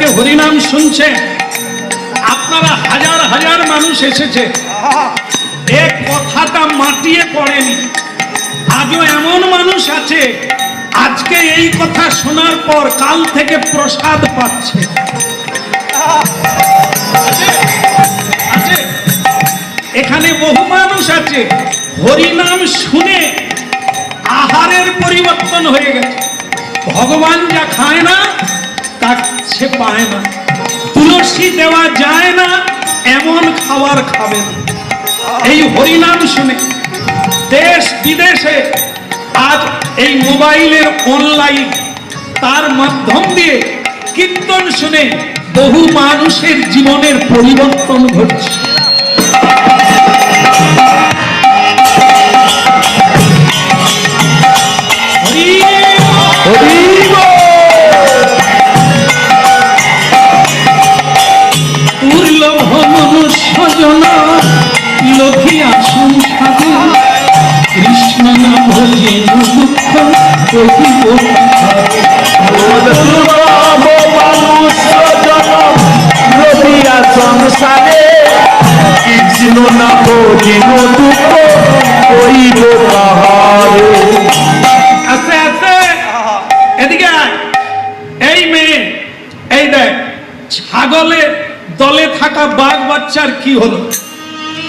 আজকে হরিনাম শুনছে, আপনারা হাজার হাজার মানুষ এসেছে, এ কথাটা মাটিয়ে পড়েনি। আজও এমন মানুষ আছে আজকে এই কথা শোনার পর কাল থেকে প্রসাদ পাচ্ছে। এখানে বহু মানুষ আছে হরিনাম শুনে আহারের পরিবর্তন হয়ে গেছে। ভগবান যা খায় না তা সে পায় না, তুলসী দেওয়া যায় না এমন খাবার খাবেন এই হরিনাম শুনে। দেশ বিদেশে আজ এই মোবাইলের অনলাইন তার মাধ্যম দিয়ে কীর্তন শুনে বহু মানুষের জীবনের পরিবর্তন ঘটছে। দুর্লভ মনুষ্য জন লভিয়া সংসারে, কৃষ্ণ নাম ভজে দুঃখ কহিব। দুর্লভ মনুষ্য জন লভিয়া সংসারে, কৃষ্ণ নাম ভজে দুঃখ কহিব কাহারে। আস্তে আস্তে এদিকে আয়। এই মেয়ে, এই দেখ ছাগলের দলে থাকা বাঘ বাচ্চার কি হলো?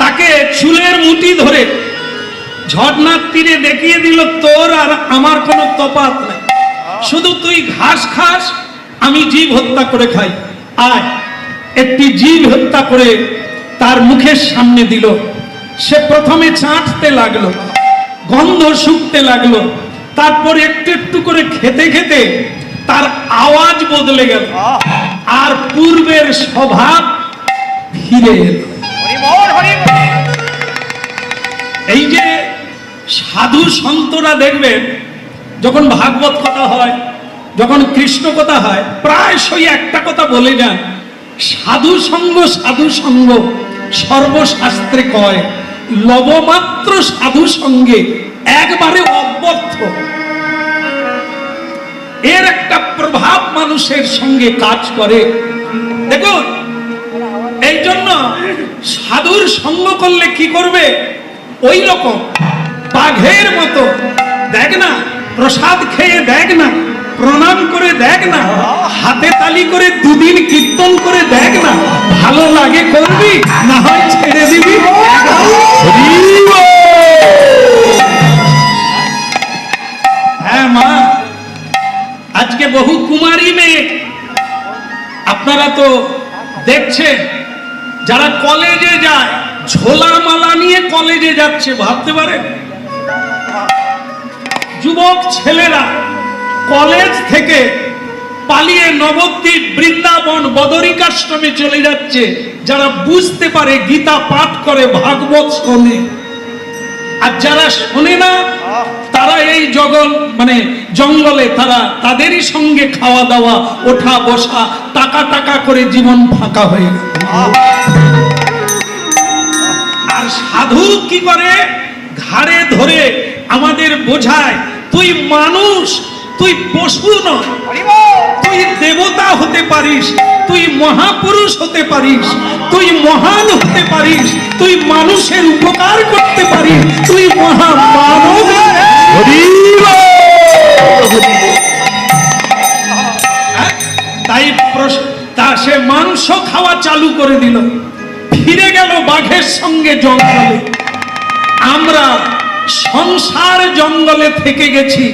তাকে চুলের মুঠি ধরে ঝর্ণার তীরে দেখিয়ে দিল তোর আর আমার কোনো তফাৎ নেই, শুধু তুই ঘাস খাস আমি জীব হত্যা করে খাই। আয়। একটি জীব হত্যা করে তার মুখের সামনে দিল। সে প্রথমে চাটতে লাগলো, গন্ধ শুকতে লাগলো, তারপর একটু একটু করে খেতে খেতে তার আওয়াজ বদলে গেল আর পূর্বের স্বভাব ফিরে এলো। এই যে সাধু সন্তরা দেখবেন যখন ভাগবত কথা হয়, যখন কৃষ্ণ কথা হয়, প্রায়শই একটা কথা বলে যান, সাধু সঙ্গ সর্বশাস্ত্রে কয়, লবমাত্র সাধু সঙ্গে একবারে অব্যর্থ। এর একটা প্রভাব মানুষের সঙ্গে কাজ করে। দেখুন, এই জন্য সাধুর সঙ্গ করলে কি করবে? ওই রকম বাঘের মতো দেখ না, প্রসাদ খেয়ে দেখ না, প্রণাম করে দেখ না, হাতে তালি করে দুদিন কীর্তন করে দেখ না, ভালো লাগে করবি, না হয় ছেড়ে দিবি। হ্যাঁ মা, আজকে বহু কুমারী মেয়ে আপনারা তো দেখছেন, যারা কলেজে যায় ঝোলা মালা নিয়ে কলেজে যাচ্ছে, ভাবতে পারেন? যুবক ছেলেরা কলেজ থেকে পালিয়ে নবদ্বীপ, বৃন্দাবন, বদরিকাশ্রমে চলে যাচ্ছে, যারা বুঝতে পারে, গীতা পাঠ করে, ভাগবত শোনে। আর যারা শোনে না তারা এই জঙ্গলে তারা তাদেরই সঙ্গে খাওয়া দাওয়া, ওঠা বসা, টাকা টাকা করে জীবন ফাঁকা হয়ে গেল। আর সাধু কি করে? ঘাড়ে ধরে আমাদের বোঝায়, তুই মানুষ, তুই পশু নয়, তুই দেবতা হতে পারিস, তুই মহাপুরুষ হতে পারিস, তুই মহান হতে পারিস, তুই মানুষের উপকার করতে পারিস, তুই মহামানব। তাই সে মাংস খাওয়া চালু করে দিল, ফিরে গেল বাঘের সঙ্গে জঙ্গলে। আমরা সংসার জঙ্গলে থেকে গেছি,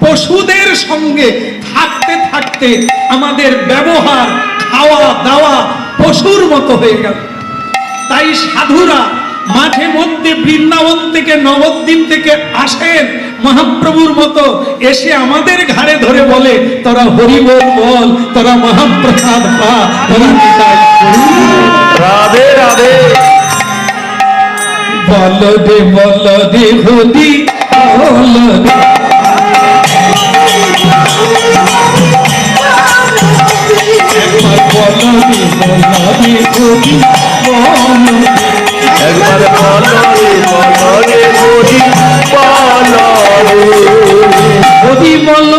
পশুদের সঙ্গে থাকতে থাকতে আমাদের ব্যবহার, খাওয়া দাওয়া পশুর মতো হয়ে গেল। তাই সাধুরা মাঝে মধ্যে বৃন্দাবন থেকে, নবদ্বীপ থেকে আসেন মহাপ্রভুর মতো, এসে আমাদের ঘাড়ে ধরে বলে, তোরা হরি বল বল, তোরা মহাপ্রসাদ পা, তোরা নিতাই রাধে রাধে। বল দে হরি বল দে, একবার বল দে হরি বল, একবার বলো রে হরি বল। হরি বল